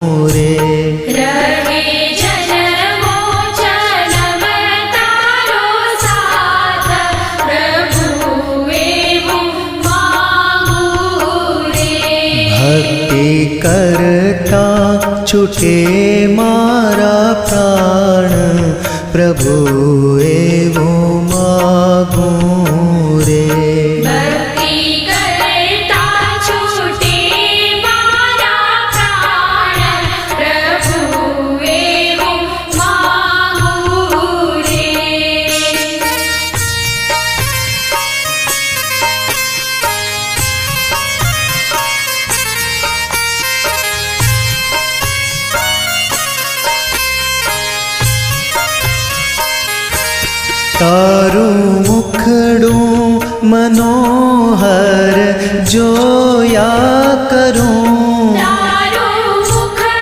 રે રહે જન્મો જન્મ તારો સાથ, પ્રભુ એવું માંગુ રે. ભક્તિ કરતા છૂટે મારા પ્રાણ, પ્રભુ એવું માગું રે. ભક્તિ કરતા છૂટે મારા પ્રાણ, પ્રભુ એવું માંગુ રે. તારું મુખડું મનોહર જોયા કરું,